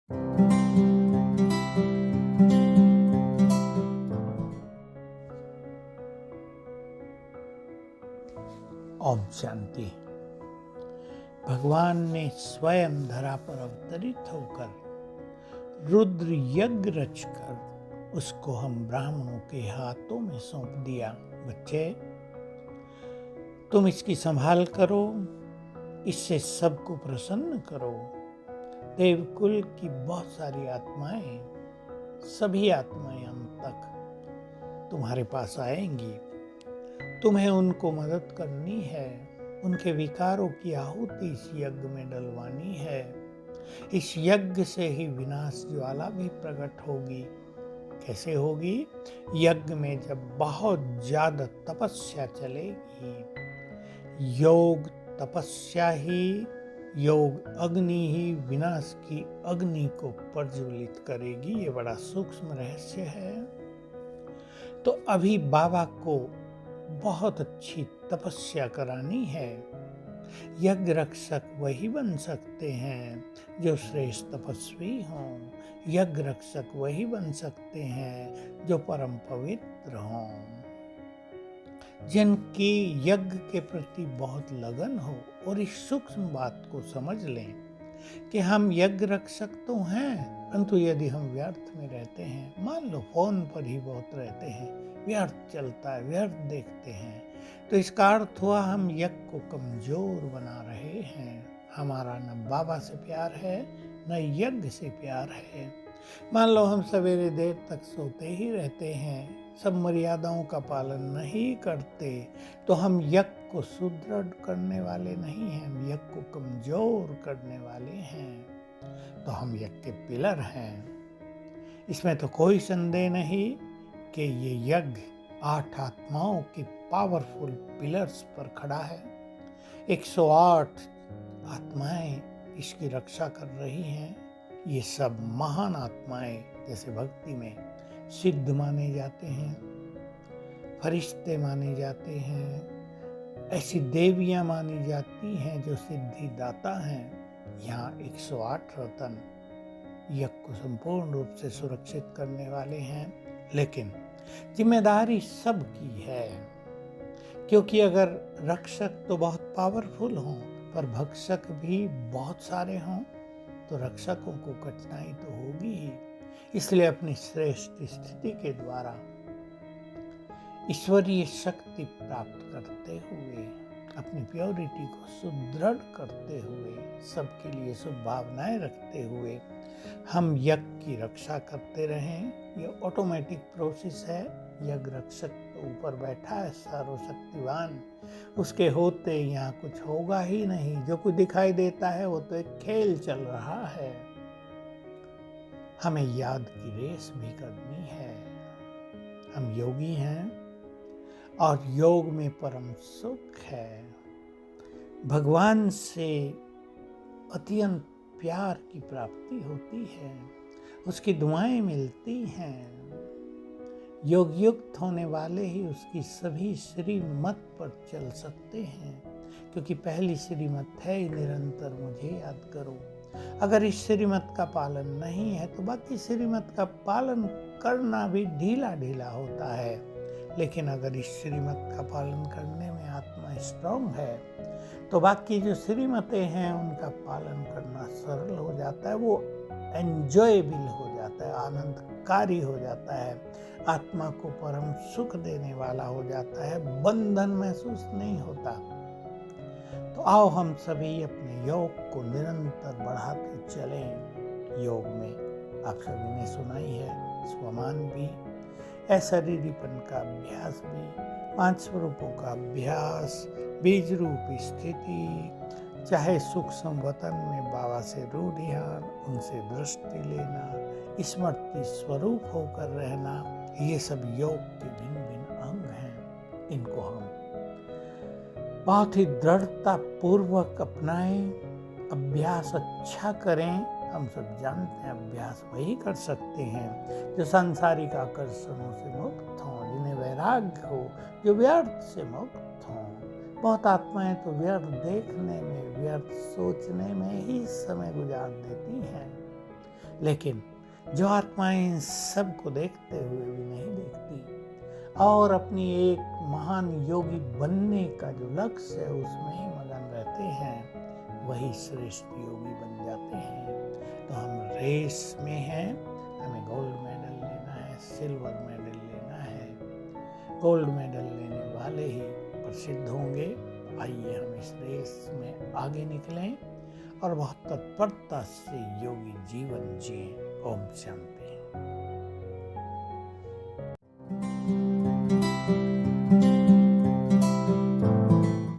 ओम शांति। भगवान ने स्वयं धरा पर अवतरित होकर रुद्र यज्ञ रचकर उसको हम ब्राह्मणों के हाथों में सौंप दिया। बच्चे, तुम इसकी संभाल करो, इससे सबको प्रसन्न करो। देवकुल की बहुत सारी आत्माएं, सभी आत्माएं अंत तक तुम्हारे पास आएंगी। तुम्हें उनको मदद करनी है, उनके विकारों की आहुति इस यज्ञ में डलवानी है। इस यज्ञ से ही विनाश ज्वाला भी प्रकट होगी। कैसे होगी? यज्ञ में जब बहुत ज्यादा तपस्या चलेगी, योग तपस्या ही, योग अग्नि ही विनाश की अग्नि को प्रज्वलित करेगी। ये बड़ा सूक्ष्म रहस्य है। तो अभी बाबा को बहुत अच्छी तपस्या करानी है। यज्ञ रक्षक वही बन सकते हैं जो श्रेष्ठ तपस्वी हों। यज्ञ रक्षक वही बन सकते हैं जो परम पवित्र हों, जिनकी यज्ञ के प्रति बहुत लगन हो। और इस सूक्ष्म बात को समझ लें कि हम यज्ञ रक्षक तो हैं, परंतु यदि हम व्यर्थ में रहते हैं, मान लो फोन पर ही बहुत रहते हैं, व्यर्थ चलता है, व्यर्थ देखते हैं, तो इसका अर्थ हुआ हम यज्ञ को कमजोर बना रहे हैं। हमारा न बाबा से प्यार है, न यज्ञ से प्यार है। मान लो हम सवेरे देर तक सोते ही रहते हैं, सब मर्यादाओं का पालन नहीं करते, तो हम यज्ञ को सुदृढ़ करने वाले नहीं हैं, हम यज्ञ को कमजोर करने वाले हैं। तो हम यज्ञ के पिलर हैं, इसमें तो कोई संदेह नहीं कि ये यज्ञ 8 आत्माओं की पावरफुल पिलर्स पर खड़ा है। 108 आत्माएं इसकी रक्षा कर रही हैं। ये सब महान आत्माएं, जैसे भक्ति में सिद्ध माने जाते हैं, फरिश्ते माने जाते हैं, ऐसी देवियां मानी जाती हैं जो सिद्धि दाता हैं। यहाँ 108 रतन यज्ञ को संपूर्ण रूप से सुरक्षित करने वाले हैं। लेकिन जिम्मेदारी सबकी है, क्योंकि अगर रक्षक तो बहुत पावरफुल हों पर भक्षक भी बहुत सारे हों, तो रक्षकों को कठिनाई तो होगी ही। इसलिए अपनी श्रेष्ठ स्थिति के द्वारा ईश्वरीय शक्ति प्राप्त करते हुए, अपनी प्योरिटी को सुदृढ़ करते हुए, सबके लिए शुभ भावनाएं रखते हुए हम यज्ञ की रक्षा करते रहें। ये ऑटोमेटिक प्रोसेस है। यज्ञ रक्षक तो ऊपर बैठा है सर्वशक्तिवान, उसके होते यहाँ कुछ होगा ही नहीं। जो कुछ दिखाई देता है वो तो एक खेल चल रहा है। हमें याद की रेस भी करनी है। हम योगी हैं और योग में परम सुख है। भगवान से अत्यंत प्यार की प्राप्ति होती है, उसकी दुआएं मिलती हैं। योग युक्त होने वाले ही उसकी सभी श्रीमत पर चल सकते हैं, क्योंकि पहली श्रीमत है निरंतर मुझे याद करो। अगर इस श्रीमत का पालन नहीं है तो बाकी श्रीमत का पालन करना भी ढीला ढीला होता है। लेकिन अगर इस श्रीमत का पालन करने में आत्मा स्ट्रांग है तो बाकी जो श्रीमतें हैं उनका पालन करना सरल हो जाता है। वो एंजॉयबल हो जाता है, आनंदकारी हो जाता है, आत्मा को परम सुख देने वाला हो जाता है, बंधन महसूस नहीं होता। तो आओ हम सभी अपने योग को निरंतर बढ़ाते चलें। योग में आप सभी ने सुना ही है, स्वमान भी, अशरीरीपन का अभ्यास भी, 5 स्वरूपों का अभ्यास, बीज रूप स्थिति, चाहे सूक्ष्म वतन में बाबा से रूढ़ियान, उनसे दृष्टि लेना, स्मृति स्वरूप होकर रहना, ये सब योग के भिन्न भिन्न अंग हैं। इनको हम बहुत ही दृढ़ता पूर्वक अपनाएं, अभ्यास अच्छा करें। हम सब जानते हैं अभ्यास वही कर सकते हैं जो सांसारिक आकर्षणों से मुक्त हों, जिन्हें वैराग्य हो, जो व्यर्थ से मुक्त हों। बहुत आत्माएं तो व्यर्थ देखने में, व्यर्थ सोचने में ही समय गुजार देती हैं। लेकिन जो आत्माएं सबको देखते हुए भी नहीं देखती और अपनी एक महान योगी बनने का जो लक्ष्य है उसमें ही मगन रहते हैं, वही श्रेष्ठ योगी बन जाते हैं। तो हम रेस में हैं, हमें गोल्ड मेडल लेना है, सिल्वर मेडल लेना है। गोल्ड मेडल लेने वाले ही प्रसिद्ध होंगे। आइए हम इस रेस में आगे निकलें और बहुत तत्परता से योगी जीवन जिएं। ओम शांति।